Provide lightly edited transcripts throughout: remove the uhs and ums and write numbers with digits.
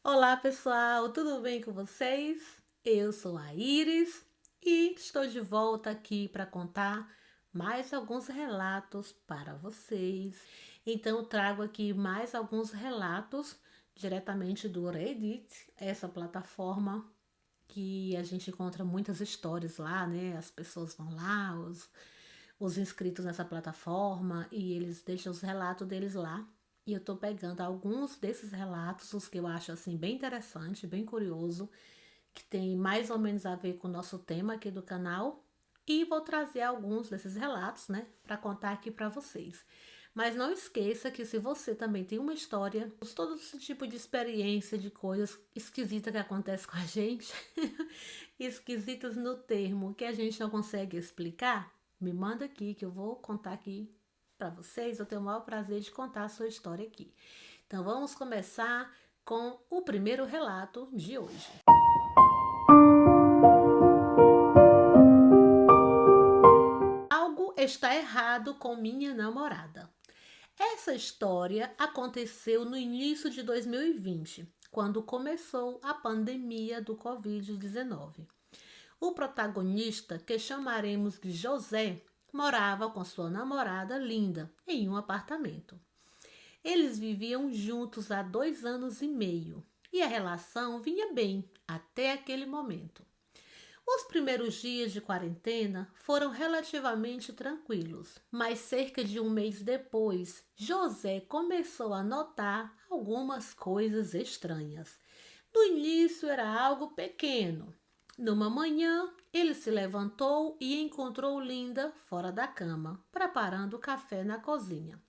Olá pessoal, tudo bem com vocês? Eu sou a Iris e estou de volta aqui para contar mais alguns relatos para vocês. Então, eu trago aqui mais alguns relatos diretamente do Reddit, essa plataforma que a gente encontra muitas histórias lá, né? As pessoas vão lá, os inscritos nessa plataforma e eles deixam os relatos deles lá. E eu tô pegando alguns desses relatos, os que eu acho assim bem interessante, bem curioso, que tem mais ou menos a ver com o nosso tema aqui do canal, e vou trazer alguns desses relatos, né, para contar aqui para vocês. Mas não esqueça que se você também tem uma história, todo esse tipo de experiência, de coisas esquisitas que acontecem com a gente, esquisitas no termo que a gente não consegue explicar, me manda aqui que eu vou contar aqui para vocês. Eu tenho o maior prazer de contar a sua história aqui. Então vamos começar com o primeiro relato de hoje. Algo está errado com minha namorada. Essa história aconteceu no início de 2020, quando começou a pandemia do Covid-19. O protagonista, que chamaremos de José, morava com sua namorada Linda em um apartamento. Eles viviam juntos há 2 anos e meio e a relação vinha bem até aquele momento. Os primeiros dias de quarentena foram relativamente tranquilos, mas cerca de um mês depois, José começou a notar algumas coisas estranhas. No início era algo pequeno. Numa manhã, ele se levantou e encontrou Linda fora da cama, preparando o café na cozinha.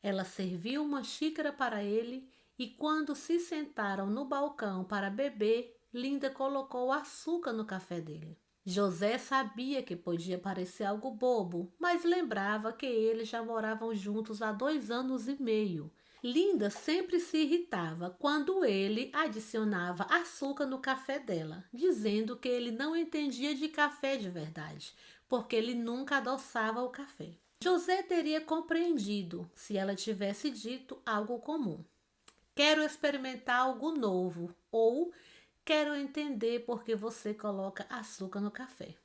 Ela serviu uma xícara para ele e, quando se sentaram no balcão para beber, Linda colocou açúcar no café dele. José sabia que podia parecer algo bobo, mas lembrava que eles já moravam juntos há 2 anos e meio. Linda sempre se irritava quando ele adicionava açúcar no café dela, dizendo que ele não entendia de café de verdade, porque ele nunca adoçava o café. José teria compreendido se ela tivesse dito algo comum. Quero experimentar algo novo ou quero entender por que você coloca açúcar no café.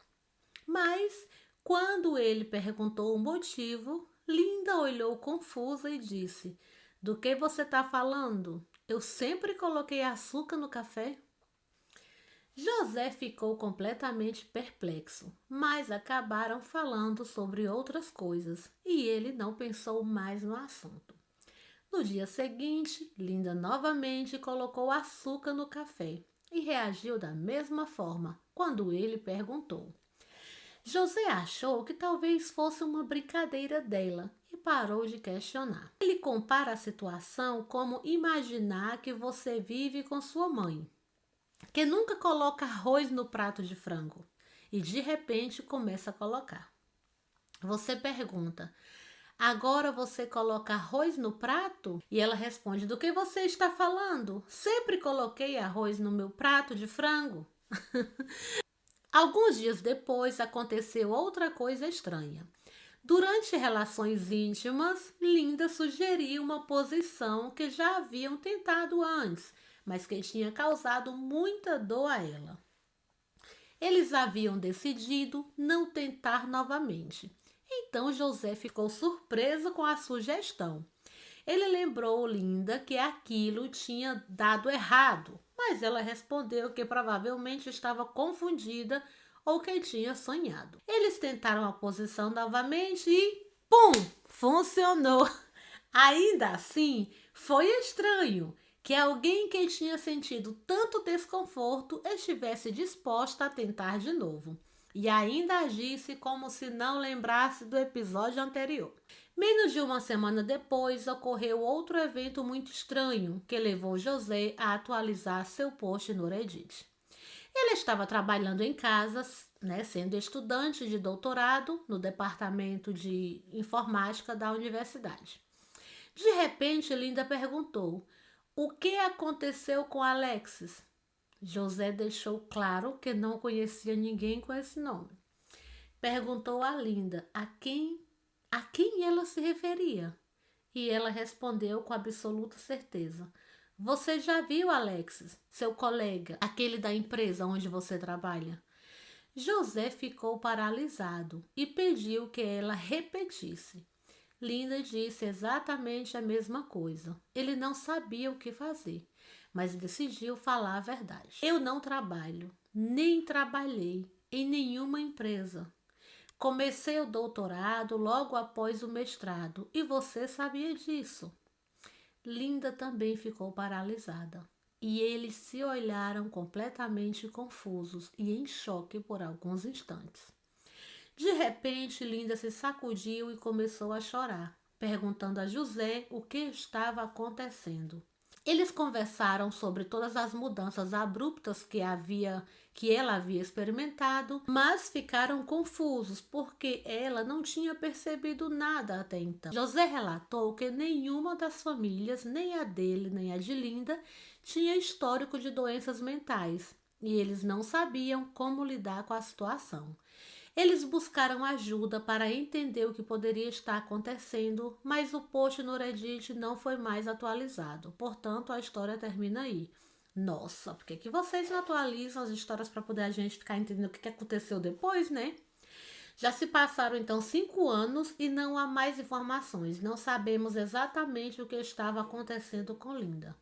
Mas, quando ele perguntou o motivo, Linda olhou confusa e disse: Do que você está falando? Eu sempre coloquei açúcar no café. José ficou completamente perplexo, mas acabaram falando sobre outras coisas e ele não pensou mais no assunto. No dia seguinte, Linda novamente colocou açúcar no café e reagiu da mesma forma quando ele perguntou. José achou que talvez fosse uma brincadeira dela e parou de questionar. Ele compara a situação como imaginar que você vive com sua mãe, que nunca coloca arroz no prato de frango e de repente começa a colocar. Você pergunta: Agora você coloca arroz no prato? E ela responde: Do que você está falando? Sempre coloquei arroz no meu prato de frango. Alguns dias depois aconteceu outra coisa estranha. Durante relações íntimas, Linda sugeriu uma posição que já haviam tentado antes, mas que tinha causado muita dor a ela. Eles haviam decidido não tentar novamente. Então José ficou surpreso com a sugestão. Ele lembrou Linda que aquilo tinha dado errado, mas ela respondeu que provavelmente estava confundida ou que tinha sonhado. Eles tentaram a posição novamente e pum! Funcionou! Ainda assim, foi estranho que alguém que tinha sentido tanto desconforto estivesse disposta a tentar de novo e ainda agisse como se não lembrasse do episódio anterior. Menos de uma semana depois, ocorreu outro evento muito estranho que levou José a atualizar seu post no Reddit. Ele estava trabalhando em casa, né, sendo estudante de doutorado no departamento de informática da universidade. De repente, Linda perguntou: O que aconteceu com Alexis? José deixou claro que não conhecia ninguém com esse nome. Perguntou a Linda a quem ela se referia. E ela respondeu com absoluta certeza: Você já viu Alexis, seu colega, aquele da empresa onde você trabalha? José ficou paralisado e pediu que ela repetisse. Linda disse exatamente a mesma coisa. Ele não sabia o que fazer, mas decidiu falar a verdade. Eu não trabalho, nem trabalhei em nenhuma empresa. Comecei o doutorado logo após o mestrado e você sabia disso. Linda também ficou paralisada e eles se olharam completamente confusos e em choque por alguns instantes. De repente, Linda se sacudiu e começou a chorar, perguntando a José o que estava acontecendo. Eles conversaram sobre todas as mudanças abruptas que ela havia experimentado, mas ficaram confusos porque ela não tinha percebido nada até então. José relatou que nenhuma das famílias, nem a dele nem a de Linda, tinha histórico de doenças mentais e eles não sabiam como lidar com a situação. Eles buscaram ajuda para entender o que poderia estar acontecendo, mas o post no Reddit não foi mais atualizado. Portanto, a história termina aí. Nossa, por que vocês não atualizam as histórias para poder a gente ficar entendendo o que aconteceu depois, né? Já se passaram então 5 anos e não há mais informações. Não sabemos exatamente o que estava acontecendo com Linda.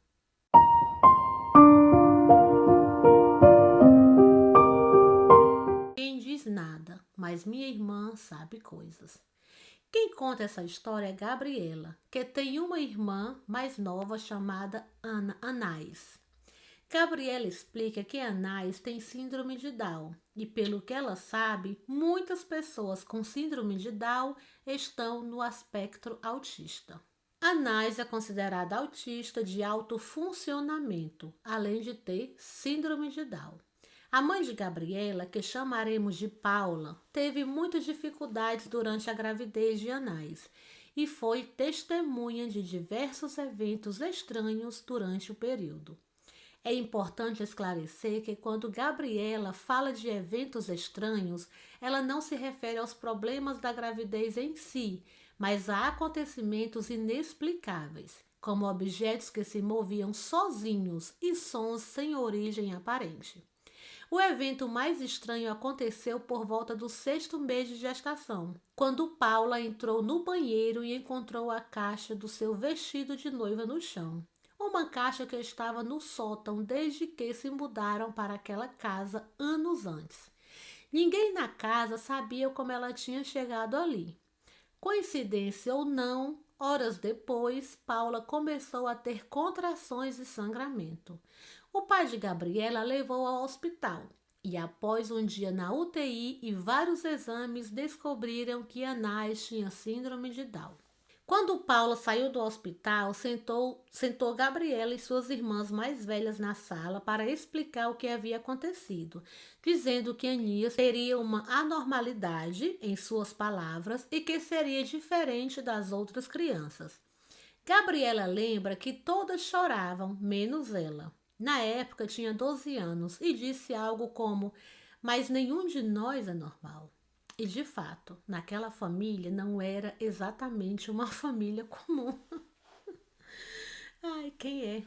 Quem diz nada, mas minha irmã sabe coisas. Quem conta essa história é Gabriela, que tem uma irmã mais nova chamada Anais. Gabriela explica que Anais tem síndrome de Down e, pelo que ela sabe, muitas pessoas com síndrome de Down estão no espectro autista. Anais é considerada autista de alto funcionamento, além de ter síndrome de Down. A mãe de Gabriela, que chamaremos de Paula, teve muitas dificuldades durante a gravidez de Anais e foi testemunha de diversos eventos estranhos durante o período. É importante esclarecer que quando Gabriela fala de eventos estranhos, ela não se refere aos problemas da gravidez em si, mas a acontecimentos inexplicáveis, como objetos que se moviam sozinhos e sons sem origem aparente. O evento mais estranho aconteceu por volta do 6º mês de gestação, quando Paula entrou no banheiro e encontrou a caixa do seu vestido de noiva no chão. Uma caixa que estava no sótão desde que se mudaram para aquela casa anos antes. Ninguém na casa sabia como ela tinha chegado ali. Coincidência ou não, horas depois, Paula começou a ter contrações e sangramento. O pai de Gabriela a levou ao hospital e, após um dia na UTI e vários exames, descobriram que Anais tinha síndrome de Down. Quando Paula saiu do hospital, sentou Gabriela e suas irmãs mais velhas na sala para explicar o que havia acontecido, dizendo que Anias teria uma anormalidade, em suas palavras, e que seria diferente das outras crianças. Gabriela lembra que todas choravam, menos ela. Na época tinha 12 anos e disse algo como: "Mas nenhum de nós é normal." E de fato, naquela família não era exatamente uma família comum. Ai, quem é?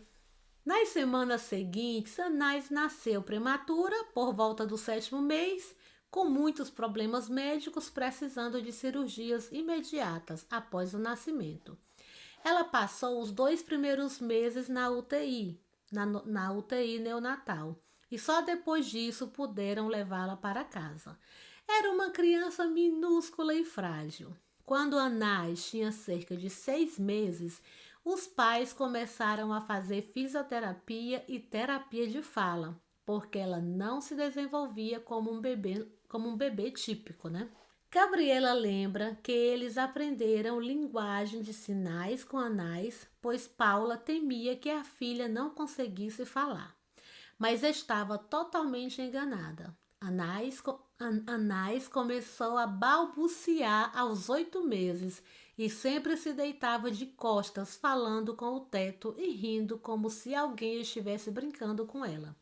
Nas semanas seguintes, Anais nasceu prematura por volta do 7º mês, com muitos problemas médicos, precisando de cirurgias imediatas após o nascimento. Ela passou os 2 primeiros meses na UTI, na UTI neonatal, e só depois disso puderam levá-la para casa. Era uma criança minúscula e frágil. Quando Anais tinha cerca de 6 meses, os pais começaram a fazer fisioterapia e terapia de fala, porque ela não se desenvolvia como um bebê típico, né? Gabriela lembra que eles aprenderam linguagem de sinais com Anais, pois Paula temia que a filha não conseguisse falar, mas estava totalmente enganada. Anais começou a balbuciar aos 8 meses e sempre se deitava de costas, falando com o teto e rindo como se alguém estivesse brincando com ela.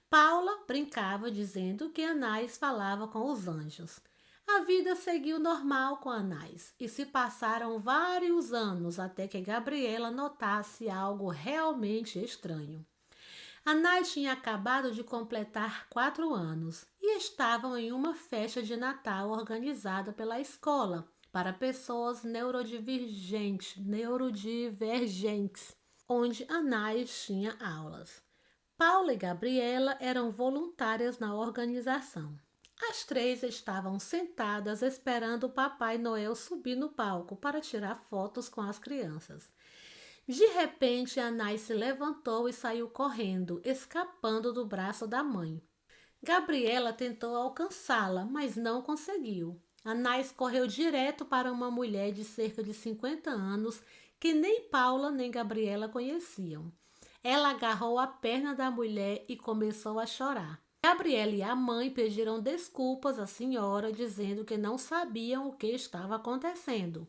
Paula brincava dizendo que Anais falava com os anjos. A vida seguiu normal com Anais e se passaram vários anos até que Gabriela notasse algo realmente estranho. Anais tinha acabado de completar 4 anos e estavam em uma festa de Natal organizada pela escola para pessoas neurodivergentes, onde Anais tinha aulas. Paula e Gabriela eram voluntárias na organização. As três estavam sentadas esperando o Papai Noel subir no palco para tirar fotos com as crianças. De repente, Anais se levantou e saiu correndo, escapando do braço da mãe. Gabriela tentou alcançá-la, mas não conseguiu. Anais correu direto para uma mulher de cerca de 50 anos que nem Paula nem Gabriela conheciam. Ela agarrou a perna da mulher e começou a chorar. Gabriela e a mãe pediram desculpas à senhora, dizendo que não sabiam o que estava acontecendo.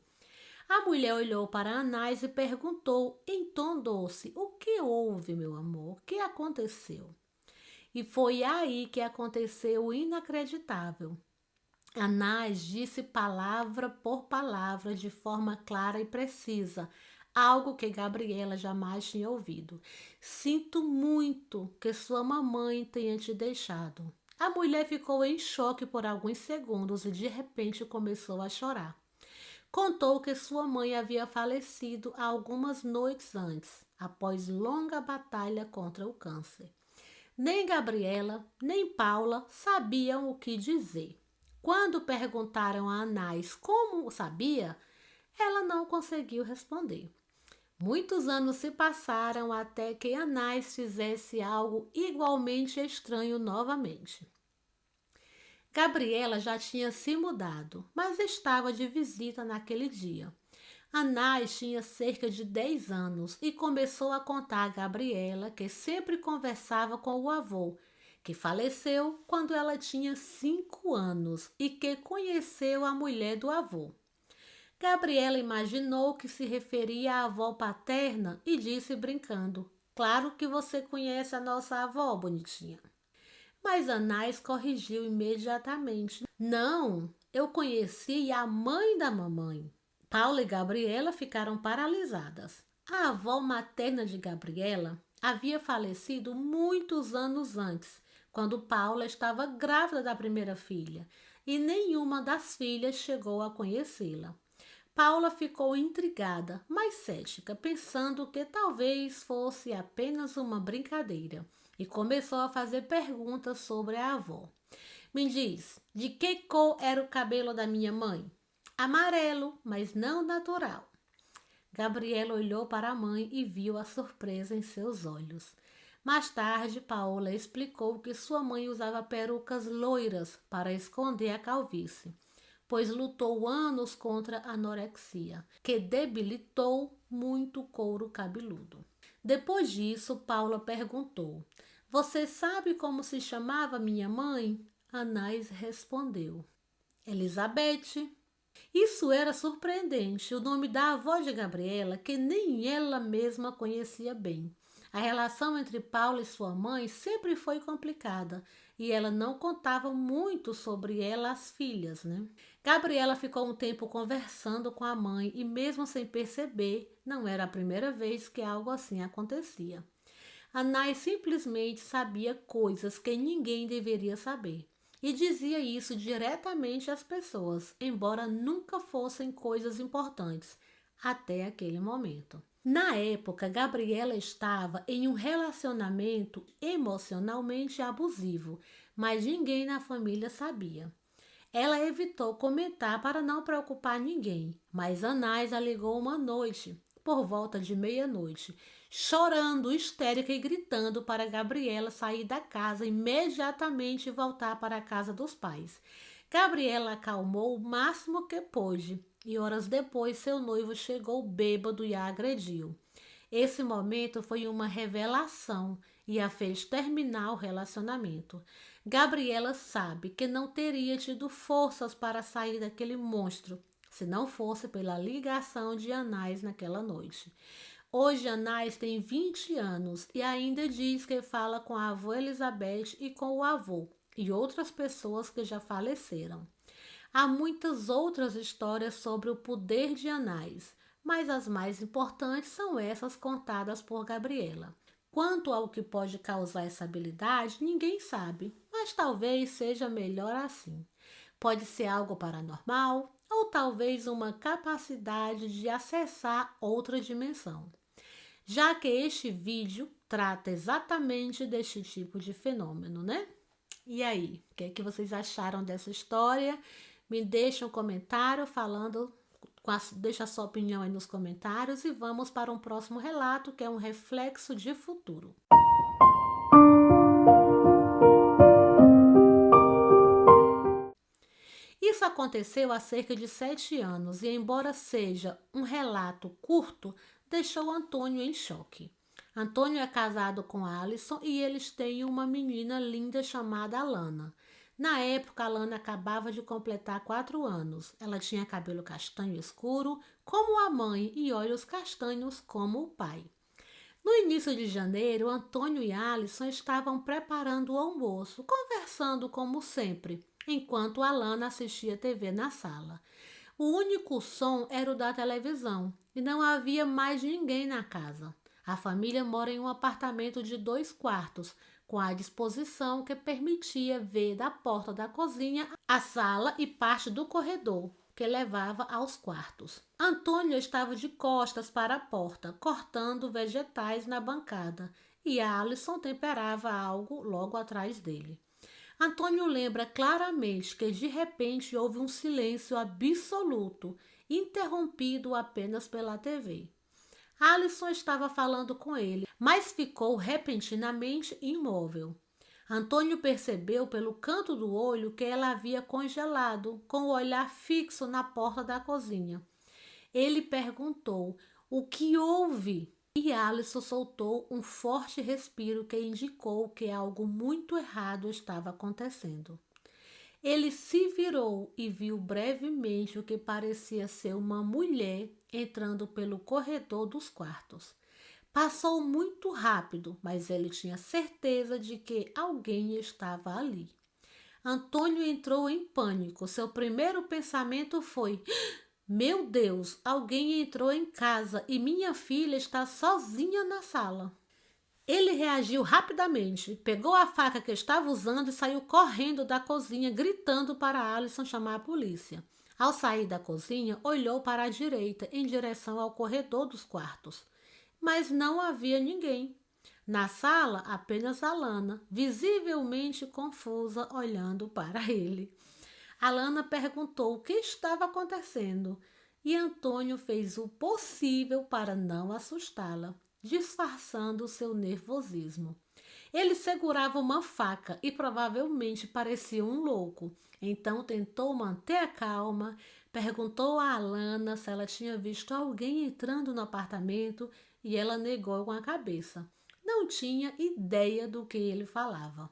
A mulher olhou para Anais e perguntou em tom doce: "O que houve, meu amor? O que aconteceu?" E foi aí que aconteceu o inacreditável. Anais disse palavra por palavra de forma clara e precisa, algo que Gabriela jamais tinha ouvido. "Sinto muito que sua mamãe tenha te deixado." A mulher ficou em choque por alguns segundos e de repente começou a chorar. Contou que sua mãe havia falecido há algumas noites antes, após longa batalha contra o câncer. Nem Gabriela, nem Paula sabiam o que dizer. Quando perguntaram a Anais como sabia, ela não conseguiu responder. Muitos anos se passaram até que Anais fizesse algo igualmente estranho novamente. Gabriela já tinha se mudado, mas estava de visita naquele dia. Anais tinha cerca de 10 anos e começou a contar a Gabriela que sempre conversava com o avô, que faleceu quando ela tinha 5 anos e que conheceu a mulher do avô. Gabriela imaginou que se referia à avó paterna e disse brincando: "Claro que você conhece a nossa avó, bonitinha." Mas Anais corrigiu imediatamente: "Não, eu conheci a mãe da mamãe." Paula e Gabriela ficaram paralisadas. A avó materna de Gabriela havia falecido muitos anos antes, quando Paula estava grávida da primeira filha, e nenhuma das filhas chegou a conhecê-la. Paula ficou intrigada, mas cética, pensando que talvez fosse apenas uma brincadeira, e começou a fazer perguntas sobre a avó. "Me diz, de que cor era o cabelo da minha mãe?" "Amarelo, mas não natural." Gabriela olhou para a mãe e viu a surpresa em seus olhos. Mais tarde, Paola explicou que sua mãe usava perucas loiras para esconder a calvície, pois lutou anos contra a anorexia, que debilitou muito o couro cabeludo. Depois disso, Paula perguntou: "Você sabe como se chamava minha mãe?" Anais respondeu: "Elizabeth." Isso era surpreendente, o nome da avó de Gabriela, que nem ela mesma conhecia bem. A relação entre Paula e sua mãe sempre foi complicada e ela não contava muito sobre ela às filhas, né? Gabriela ficou um tempo conversando com a mãe e, mesmo sem perceber, não era a primeira vez que algo assim acontecia. Anais simplesmente sabia coisas que ninguém deveria saber. E dizia isso diretamente às pessoas, embora nunca fossem coisas importantes, até aquele momento. Na época, Gabriela estava em um relacionamento emocionalmente abusivo, mas ninguém na família sabia. Ela evitou comentar para não preocupar ninguém, mas Anais a ligou uma noite, por volta de meia-noite, chorando, histérica e gritando para Gabriela sair da casa imediatamente e voltar para a casa dos pais. Gabriela acalmou o máximo que pôde e horas depois seu noivo chegou bêbado e a agrediu. Esse momento foi uma revelação e a fez terminar o relacionamento. Gabriela sabe que não teria tido forças para sair daquele monstro se não fosse pela ligação de Anais naquela noite. Hoje Anais tem 20 anos e ainda diz que fala com a avó Elizabeth e com o avô e outras pessoas que já faleceram. Há muitas outras histórias sobre o poder de Anais, mas as mais importantes são essas contadas por Gabriela. Quanto ao que pode causar essa habilidade, ninguém sabe, mas talvez seja melhor assim. Pode ser algo paranormal ou talvez uma capacidade de acessar outra dimensão, já que este vídeo trata exatamente deste tipo de fenômeno, né? E aí, o que é que vocês acharam dessa história? Me deixa um comentário falando, deixa a sua opinião aí nos comentários e vamos para um próximo relato que é um reflexo de futuro. Isso aconteceu há cerca de 7 anos e, embora seja um relato curto, deixou Antônio em choque. Antônio é casado com Alison e eles têm uma menina linda chamada Alana. Na época, Alana acabava de completar 4 anos. Ela tinha cabelo castanho escuro, como a mãe, e olhos castanhos, como o pai. No início de janeiro, Antônio e Alison estavam preparando o almoço, conversando como sempre, enquanto Alana assistia TV na sala. O único som era o da televisão e não havia mais ninguém na casa. A família mora em um apartamento de 2 quartos, com a disposição que permitia ver da porta da cozinha a sala e parte do corredor que levava aos quartos. Antônio estava de costas para a porta, cortando vegetais na bancada, e Alison temperava algo logo atrás dele. Antônio lembra claramente que de repente houve um silêncio absoluto, interrompido apenas pela TV. Alison estava falando com ele, mas ficou repentinamente imóvel. Antônio percebeu pelo canto do olho que ela havia congelado, com o olhar fixo na porta da cozinha. Ele perguntou: "O que houve?" E Alison soltou um forte respiro que indicou que algo muito errado estava acontecendo. Ele se virou e viu brevemente o que parecia ser uma mulher entrando pelo corredor dos quartos. Passou muito rápido, mas ele tinha certeza de que alguém estava ali. Antônio entrou em pânico. Seu primeiro pensamento foi: meu Deus, alguém entrou em casa e minha filha está sozinha na sala. Ele reagiu rapidamente, pegou a faca que estava usando e saiu correndo da cozinha, gritando para Alison chamar a polícia. Ao sair da cozinha, olhou para a direita, em direção ao corredor dos quartos. Mas não havia ninguém. Na sala, apenas Alana, visivelmente confusa, olhando para ele. Alana perguntou o que estava acontecendo e Antônio fez o possível para não assustá-la, disfarçando seu nervosismo. Ele segurava uma faca e provavelmente parecia um louco. Então tentou manter a calma, perguntou a Alana se ela tinha visto alguém entrando no apartamento e ela negou com a cabeça. Não tinha ideia do que ele falava.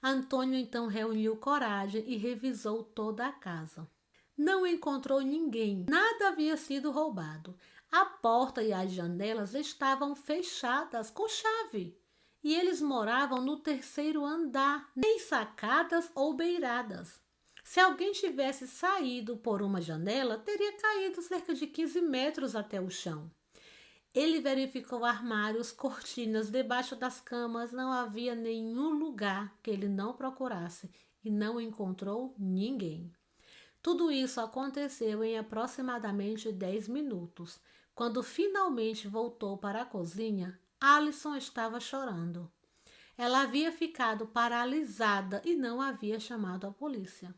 Antônio então reuniu coragem e revisou toda a casa. Não encontrou ninguém, nada havia sido roubado. A porta e as janelas estavam fechadas com chave. E eles moravam no 3º andar, nem sacadas ou beiradas. Se alguém tivesse saído por uma janela, teria caído cerca de 15 metros até o chão. Ele verificou armários, cortinas, debaixo das camas, não havia nenhum lugar que ele não procurasse e não encontrou ninguém. Tudo isso aconteceu em aproximadamente 10 minutos. Quando finalmente voltou para a cozinha, Alison estava chorando. Ela havia ficado paralisada e não havia chamado a polícia.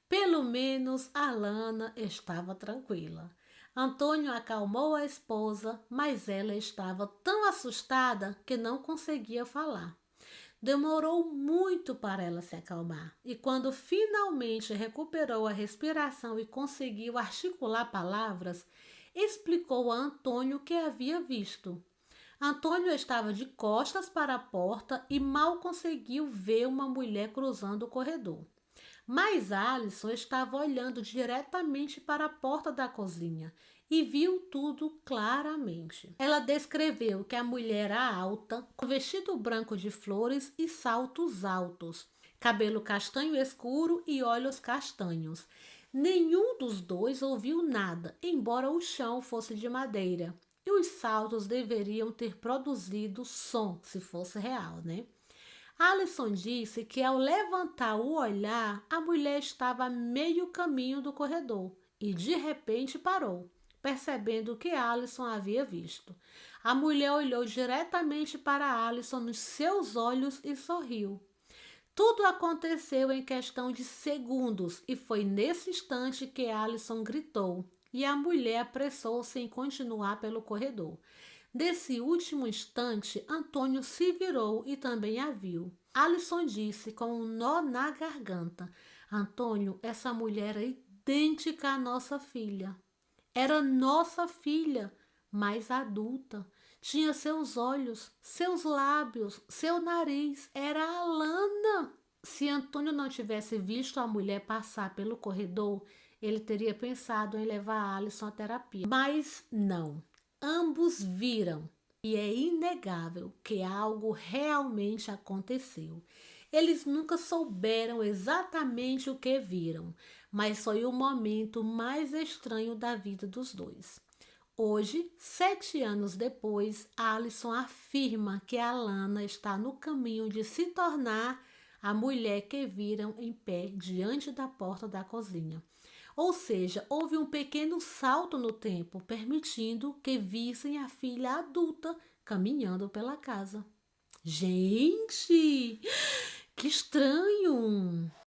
Pelo menos Alana estava tranquila. Antônio acalmou a esposa, mas ela estava tão assustada que não conseguia falar. Demorou muito para ela se acalmar e quando finalmente recuperou a respiração e conseguiu articular palavras, explicou a Antônio o que havia visto. Antônio estava de costas para a porta e mal conseguiu ver uma mulher cruzando o corredor. Mas Alison estava olhando diretamente para a porta da cozinha e viu tudo claramente. Ela descreveu que a mulher era alta, com vestido branco de flores e saltos altos. cabelo castanho escuro e olhos castanhos. Nenhum dos dois ouviu nada, embora o chão fosse de madeira. E os saltos deveriam ter produzido som, se fosse real, né? Alison disse que ao levantar o olhar, a mulher estava a meio caminho do corredor e de repente parou, percebendo o que Alison havia visto. A mulher olhou diretamente para Alison nos seus olhos e sorriu. Tudo aconteceu em questão de segundos e foi nesse instante que Alison gritou e a mulher apressou-se em continuar pelo corredor. Desse último instante, Antônio se virou e também a viu. Alison disse com um nó na garganta: Antônio, essa mulher é idêntica à nossa filha. Era nossa filha, mais adulta. Tinha seus olhos, seus lábios, seu nariz. Era a Lana. Se Antônio não tivesse visto a mulher passar pelo corredor, ele teria pensado em levar a Alison à terapia. Mas não. Ambos viram. E é inegável que algo realmente aconteceu. Eles nunca souberam exatamente o que viram, mas foi o momento mais estranho da vida dos dois. Hoje, 7 anos depois, Alison afirma que a Lana está no caminho de se tornar a mulher que viram em pé diante da porta da cozinha. Ou seja, houve um pequeno salto no tempo, permitindo que vissem a filha adulta caminhando pela casa. Gente, que estranho!